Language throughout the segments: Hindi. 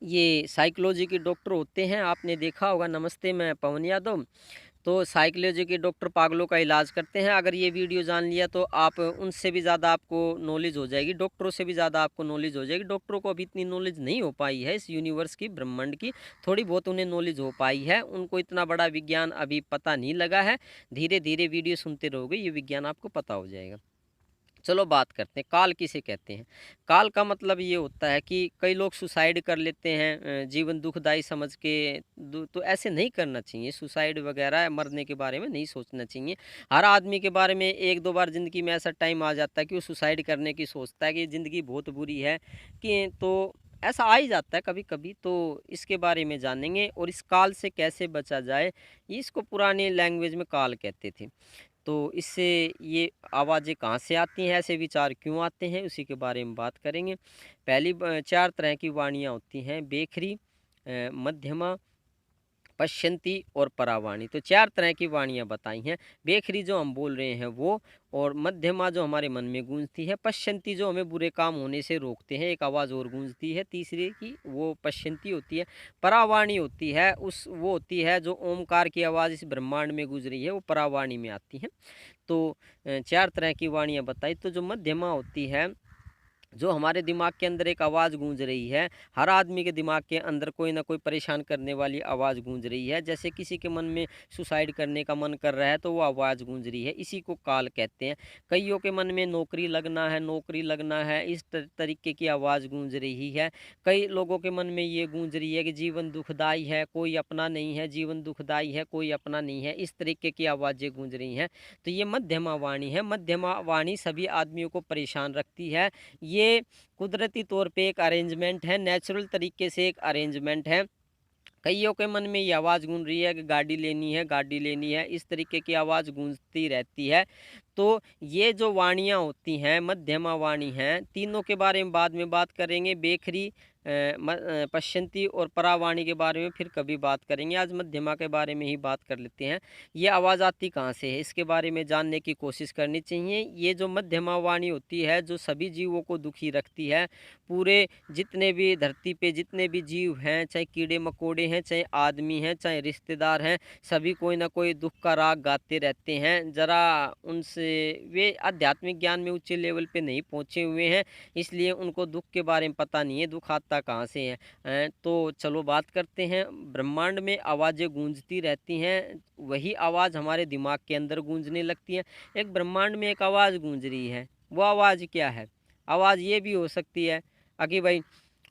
ये साइकोलॉजी के डॉक्टर होते हैं, आपने देखा होगा। नमस्ते, मैं पवन यादव। तो साइकोलॉजी के डॉक्टर पागलों का इलाज करते हैं। अगर ये वीडियो जान लिया तो आप उनसे भी ज़्यादा आपको नॉलेज हो जाएगी, डॉक्टरों से भी ज़्यादा आपको नॉलेज हो जाएगी। डॉक्टरों को अभी इतनी नॉलेज नहीं हो पाई है इस यूनिवर्स की, ब्रह्मांड की। थोड़ी बहुत उन्हें नॉलेज हो पाई है, उनको इतना बड़ा विज्ञान अभी पता नहीं लगा है। धीरे धीरे वीडियो सुनते रहोगे, ये विज्ञान आपको पता हो जाएगा। चलो बात करते हैं, काल किसे कहते हैं। काल का मतलब ये होता है कि कई लोग सुसाइड कर लेते हैं जीवन दुखदाई समझ के। तो ऐसे नहीं करना चाहिए, सुसाइड वगैरह मरने के बारे में नहीं सोचना चाहिए। हर आदमी के बारे में एक दो बार ज़िंदगी में ऐसा टाइम आ जाता है कि वो सुसाइड करने की सोचता है कि ज़िंदगी बहुत बुरी है, कि तो ऐसा आ ही जाता है कभी कभी। तो इसके बारे में जानेंगे और इस काल से कैसे बचा जाए। इसको पुराने लैंग्वेज में काल कहते थे। तो इससे ये आवाज़ें कहाँ से आती हैं, ऐसे विचार क्यों आते हैं, उसी के बारे में बात करेंगे। पहली 4 तरह की वाणियाँ होती हैं, बेखरी, मध्यमा, पश्यंती और परावाणी। तो 4 तरह की वाणियाँ बताई हैं। बेखरी जो हम बोल रहे हैं वो, और मध्यमा जो हमारे मन में गूंजती है, पश्यंती जो हमें बुरे काम होने से रोकते हैं, एक आवाज़ और गूंजती है तीसरी की, वो पश्यंती होती है। परावाणी होती है उस वो होती है जो ओमकार की आवाज़ इस ब्रह्मांड में गुजरी है, वो परावाणी में आती है। तो 4 तरह की वाणियाँ बताई। तो जो मध्यमा होती है, जो हमारे दिमाग के अंदर एक आवाज़ गूंज रही है, हर आदमी के दिमाग के अंदर कोई ना कोई परेशान करने वाली आवाज़ गूंज रही है। जैसे किसी के मन में सुसाइड करने का मन कर रहा है तो वो आवाज़ गूंज रही है, इसी को काल कहते हैं। कईयों के मन में नौकरी लगना है, नौकरी लगना है, इस तरीके की आवाज़ गूंज रही है। कई लोगों के मन में ये गूंज रही है कि जीवन दुखदाई है, कोई अपना नहीं है, जीवन दुखदाई है, कोई अपना नहीं है, इस तरीके की आवाज़ें गूंज रही हैं। तो ये मध्यमा वाणी है। मध्यमा वाणी सभी आदमियों को परेशान रखती है। ये कुदरती तौर पे एक अरेंजमेंट है, नेचुरल तरीके से एक अरेंजमेंट है। कईयों के मन में ये आवाज़ गूंज रही है कि गाड़ी लेनी है, गाड़ी लेनी है, इस तरीके की आवाज़ गूंजती रहती है। तो ये जो वाणियाँ होती हैं, मध्यमा वाणी हैं, तीनों के बारे में बाद में बात करेंगे। बेखरी, पश्यंती और परावाणी के बारे में फिर कभी बात करेंगे। आज मध्यमा के बारे में ही बात कर लेते हैं। ये आवाज़ आती कहाँ से है, इसके बारे में जानने की कोशिश करनी चाहिए। ये जो मध्यमा वाणी होती है, जो सभी जीवों को दुखी रखती है, पूरे जितने भी धरती पे जितने भी जीव हैं, चाहे कीड़े मकोड़े हैं, चाहे आदमी हैं, चाहे रिश्तेदार हैं, सभी कोई ना कोई दुख का राग गाते रहते हैं। ज़रा उनसे, वे आध्यात्मिक ज्ञान में उच्च लेवल पे नहीं पहुँचे हुए हैं, इसलिए उनको दुख के बारे में पता नहीं है, दुख आता कहाँ से है। तो चलो बात करते हैं। ब्रह्मांड में आवाज़ें गूंजती रहती हैं, वही आवाज़ हमारे दिमाग के अंदर गूंजने लगती है। एक ब्रह्मांड में एक आवाज़ गूंज रही है, वो आवाज़ क्या है? आवाज़ ये भी हो सकती है कि भाई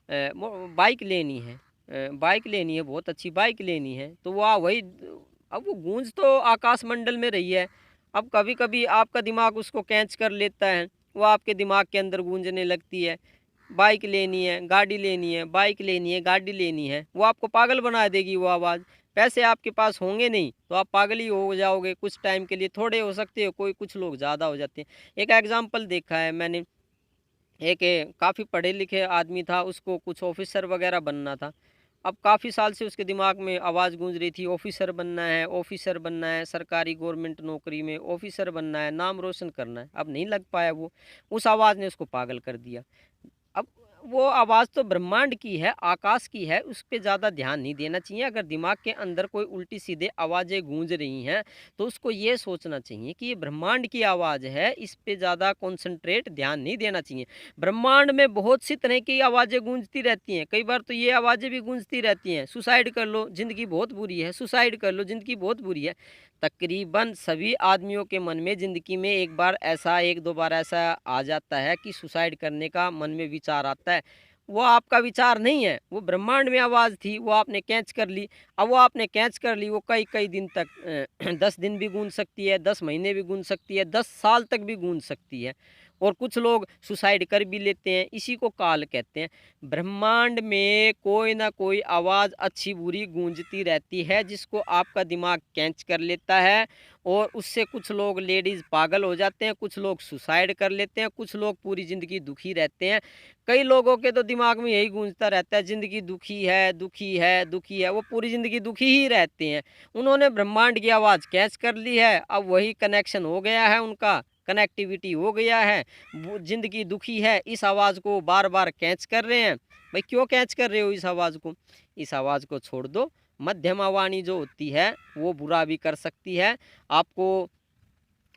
बाइक लेनी है, बाइक लेनी है, बहुत अच्छी बाइक लेनी है, तो वह वही, अब वो गूंज तो आकाश मंडल में रही है। अब कभी कभी आपका दिमाग उसको कैच कर लेता है, वो आपके दिमाग के अंदर गूंजने लगती है। बाइक लेनी है, गाड़ी लेनी है, बाइक लेनी है, गाड़ी लेनी है, वो आपको पागल बना देगी वो आवाज़। पैसे आपके पास होंगे नहीं तो आप पागल ही हो जाओगे कुछ टाइम के लिए, थोड़े हो सकते हो, कोई कुछ लोग ज़्यादा हो जाते हैं। एक एग्जाम्पल देखा है मैंने, एक काफ़ी पढ़े लिखे आदमी था, उसको कुछ ऑफिसर वगैरह बनना था। अब काफ़ी साल से उसके दिमाग में आवाज़ गूंज रही थी, ऑफिसर बनना है, ऑफिसर बनना है, सरकारी गवर्नमेंट नौकरी में ऑफिसर बनना है, नाम रोशन करना है। अब नहीं लग पाया वो, उस आवाज़ ने उसको पागल कर दिया। अब वो आवाज़ तो ब्रह्मांड की है, आकाश की है, उस पे ज़्यादा ध्यान नहीं देना चाहिए। अगर दिमाग के अंदर कोई उल्टी-सीधे आवाज़ें गूँज रही हैं, तो उसको ये सोचना चाहिए कि ये ब्रह्मांड की आवाज़ है, इस पे ज़्यादा कॉन्सन्ट्रेट ध्यान नहीं देना चाहिए। ब्रह्मांड में बहुत सी तरह की आवाज़ें गूँजती रहती हैं, कई बार तो ये आवाज़ें भी गूँजती रहती हैं, सुसाइड कर लो, ज़िंदगी बहुत बुरी है, सुसाइड कर लो, ज़िंदगी बहुत बुरी है। तकरीबन सभी आदमियों के मन में ज़िंदगी में एक बार ऐसा, 1-2 बार ऐसा आ जाता है कि सुसाइड करने का मन में विचार आता है। वो आपका विचार नहीं है, वो ब्रह्मांड में आवाज़ थी, वो आपने कैच कर ली। अब वो आपने कैच कर ली, वो कई-कई दिन तक 10 दिन भी गूँज सकती है, 10 महीने भी गूँज सकती है, 10 साल तक भी गूँज सकती है। और कुछ लोग सुसाइड कर भी लेते हैं, इसी को काल कहते हैं। ब्रह्मांड में कोई ना कोई आवाज़ अच्छी-बुरी गूंजती रहती है, जिसको आपका दिमाग कैच कर लेता है, और उससे कुछ लोग लेडीज़ पागल हो जाते हैं, कुछ लोग सुसाइड कर लेते हैं, कुछ लोग पूरी ज़िंदगी दुखी रहते हैं। कई लोगों के तो दिमाग में यही गूंजता रहता है, ज़िंदगी दुखी है, दुखी है, दुखी है, वो पूरी ज़िंदगी दुखी ही रहते हैं। उन्होंने ब्रह्मांड की आवाज़ कैच कर ली है, अब वही कनेक्शन हो गया है उनका, कनेक्टिविटी हो गया है, वो ज़िंदगी दुखी है, इस आवाज़ को बार बार कैच कर रहे हैं। भाई क्यों कैच कर रहे हो इस आवाज़ को? इस आवाज़ को छोड़ दो। मध्यमा वाणी जो होती है वो बुरा भी कर सकती है, आपको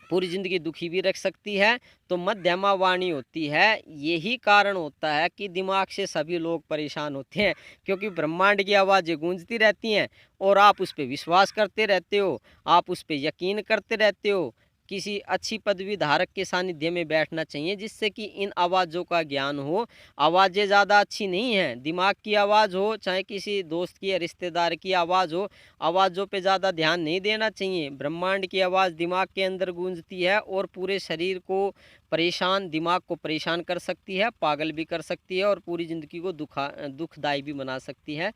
पूरी ज़िंदगी दुखी भी रख सकती है। तो मध्यमा वाणी होती है, यही कारण होता है कि दिमाग से सभी लोग परेशान होते हैं, क्योंकि ब्रह्मांड की आवाज़ें गूंजती रहती हैं और आप उस पे विश्वास करते रहते हो, आप उस पे यकीन करते रहते हो। किसी अच्छी पदवी धारक के सानिध्य में बैठना चाहिए जिससे कि इन आवाज़ों का ज्ञान हो। आवाज़ें ज़्यादा अच्छी नहीं हैं, दिमाग की आवाज़ हो चाहे किसी दोस्त की या रिश्तेदार की आवाज़ हो, आवाज़ों पे ज़्यादा ध्यान नहीं देना चाहिए। ब्रह्मांड की आवाज़ दिमाग के अंदर गूंजती है और पूरे शरीर को परेशान, दिमाग को परेशान कर सकती है, पागल भी कर सकती है और पूरी ज़िंदगी को दुखदाई भी बना सकती है।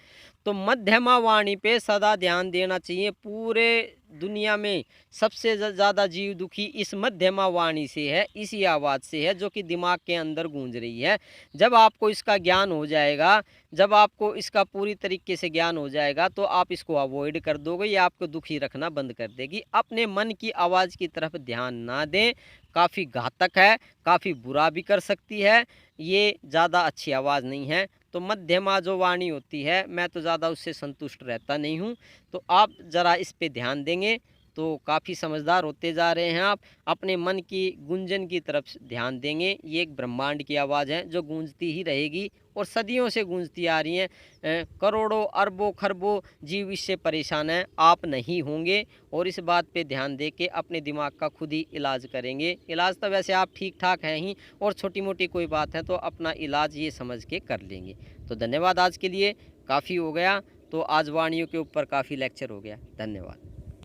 तो मध्यमा वाणी पे सदा ध्यान देना चाहिए। पूरे दुनिया में सबसे ज़्यादा जीव दुखी इस मध्यमा वाणी से है, इसी आवाज़ से है जो कि दिमाग के अंदर गूंज रही है। जब आपको इसका ज्ञान हो जाएगा, जब आपको इसका पूरी तरीके से ज्ञान हो जाएगा तो आप इसको अवॉइड कर दोगे, ये आपको दुखी रखना बंद कर देगी। अपने मन की आवाज़ की तरफ ध्यान ना दें, काफ़ी घातक है, काफ़ी बुरा भी कर सकती है, ये ज़्यादा अच्छी आवाज़ नहीं है। तो मध्यमा जो वाणी होती है, मैं तो ज़्यादा उससे संतुष्ट रहता नहीं हूँ। तो आप ज़रा इस पे ध्यान देंगे तो काफ़ी समझदार होते जा रहे हैं आप। अपने मन की गुंजन की तरफ ध्यान देंगे, ये एक ब्रह्मांड की आवाज़ है जो गूंजती ही रहेगी और सदियों से गूंजती आ रही हैं। करोड़ों अरबों खरबों जीव इससे परेशान हैं, आप नहीं होंगे। और इस बात पे ध्यान दे के अपने दिमाग का खुद ही इलाज करेंगे। इलाज तो वैसे आप ठीक ठाक हैं ही, और छोटी मोटी कोई बात है तो अपना इलाज ये समझ के कर लेंगे। तो धन्यवाद, आज के लिए काफ़ी हो गया। तो आज वाणियों के ऊपर काफ़ी लेक्चर हो गया। धन्यवाद।